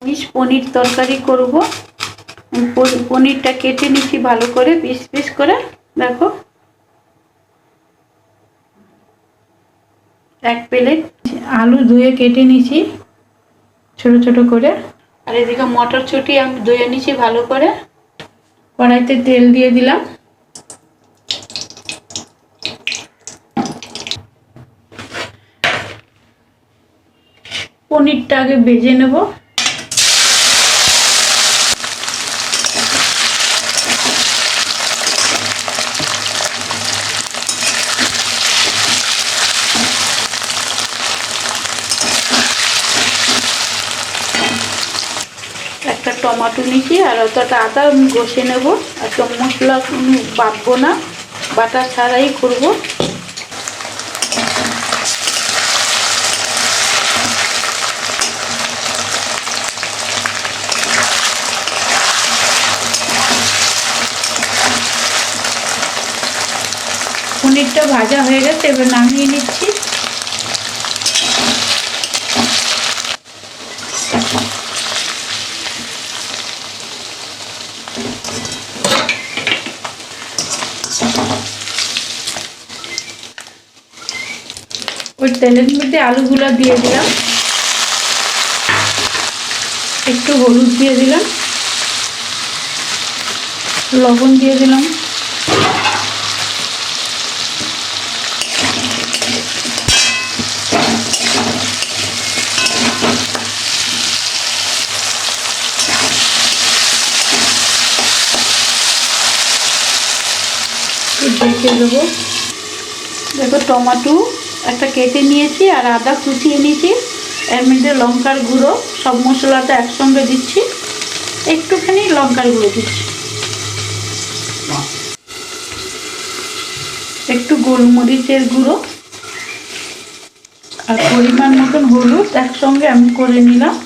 নিরামিষ পনির তরকারি করব। পনিরটা কেটে নিচ্ছি ভালো করে পিস পিস করে। দেখো, এক প্লেট আলু ধুয়ে কেটে নিচ্ছি ছোট ছোট করে। আর এদিকে মটরশুঁটি আমি ধুয়ে নিচ্ছি ভালো করে। কড়াইতে তেল দিয়ে দিলাম। পনিরটা আগে ভেজে নেব। একটা টমেটো নিচ্ছি আর অতটা আদা আমি কষে নেব। আর তো মশলা বাটবো না, বাটা ছাড়াই করব। পনিরটা ভাজা হয়ে গেছে, এবার নামিয়ে নিচ্ছি। ওই তেলের মধ্যে আলুগুলো দিয়ে দিলাম, একটু হলুদ দিয়ে দিলাম, লবণ দিয়ে দিলাম, ঢেকে দেবো। দেখো, টমেটো একটা কেটে নিয়েছি আর আদা কুচিয়ে নিয়েছি। এর মধ্যে লঙ্কার গুঁড়ো, সব মশলাটা একসঙ্গে দিচ্ছি। একটুখানি লঙ্কার গুঁড়ো দিচ্ছি, একটু গোলমরিচের গুঁড়ো আর পরিমাণ মতন হলুদ একসঙ্গে আমি করে নিলাম।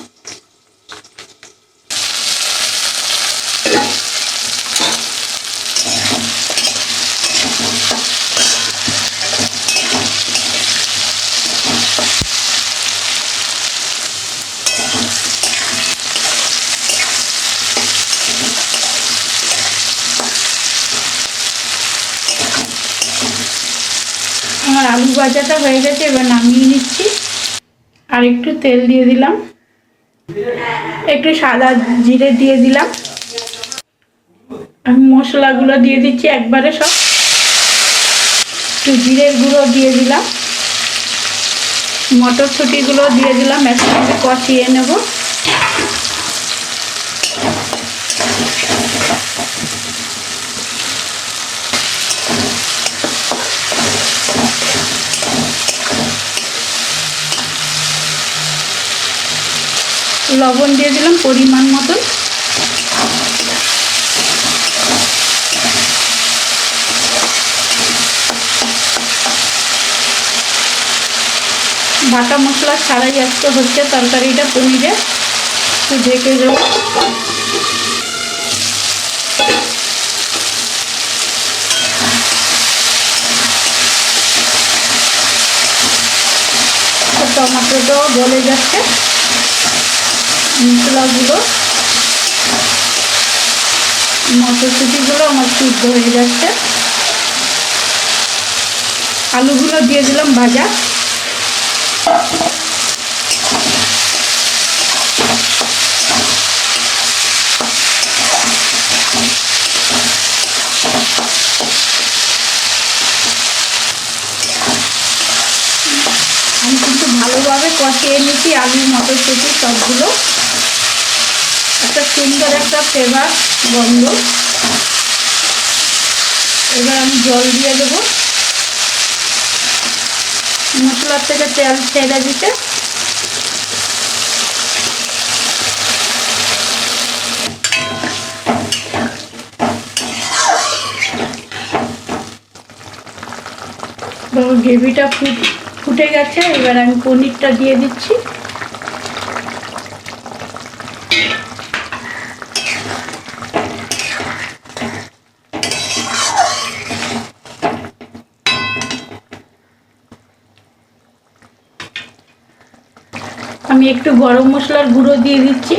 আমার আলু ভাজাটা হয়ে গেছে, এবার নামিয়ে নিচ্ছি। আর একটু তেল দিয়ে দিলাম, একটু সাদা জিরে দিয়ে দিলাম। আমি মশলাগুলো দিয়ে দিচ্ছি একবারে সব। একটু জিরের গুঁড়ো দিয়ে দিলাম, মটরশুঁটিগুলো দিয়ে দিলাম, একসঙ্গে কষিয়ে নেব। লবণ দিয়ে দিলাম পরিমাণ মতন। বাটা মশলা ছাড়াই আজকে হচ্ছে তরকারিটা পনিরে। একটু ঢেকে দেবো। টমেটোটাও গলে যাচ্ছে, মশলাগুলো মটরশুঁটিগুলো আমার সিদ্ধ হয়ে যাচ্ছে। আলুগুলো দিয়ে দিলাম ভাজা। আমি কিন্তু ভালোভাবে কষিয়ে নিচ্ছি আলু মটরশুঁটি সবগুলো। একটা সুন্দর একটা ফ্লেভার গন্ধ। এবার আমি জল দিয়ে দেবো। মশলার থেকে তেল ছেড়ে দিতে। গ্রেভিটা ফুটে গেছে, এবার আমি পনিরটা দিয়ে দিচ্ছি। আমি আমি একটু গরম মশলার গুঁড়ো দিয়ে দিচ্ছি।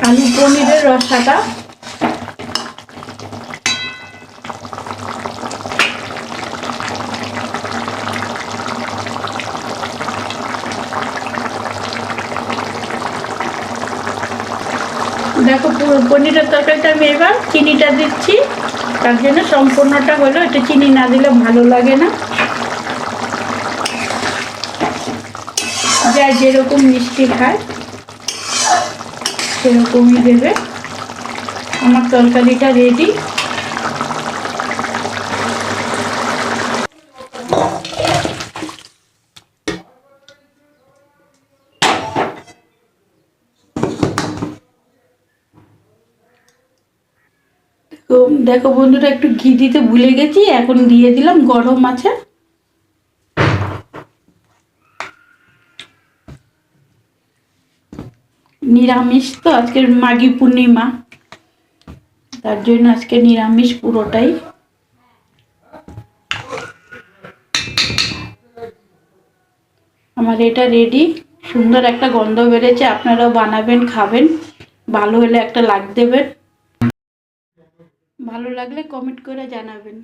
আলু পনিরের রসাটা দেখো, পুরো পনিরের তরকারিটা আমি এবার চিনিটা দিচ্ছি, তার জন্য সম্পূর্ণটা হলো, এটা চিনি না দিলে ভালো লাগে না। যা যেরকম মিষ্টি খায় সেরকমই দেবে। আমার তরকারিটা রেডি। তো দেখো বন্ধুরা, একটু ঘি দিতে ভুলে গেছি, এখন দিয়ে দিলাম গরম আছে। নিরামিষ তো, আজকের মাঘী পূর্ণিমা, তার জন্য আজকে নিরামিষ পুরোটাই। আমার এটা রেডি। সুন্দর একটা গন্ধ বেড়েছে, আপনারাও বানাবেন, খাবেন। ভালো হলে একটা লাইক দেবেন, ভালো লাগলে কমেন্ট করে জানাবেন।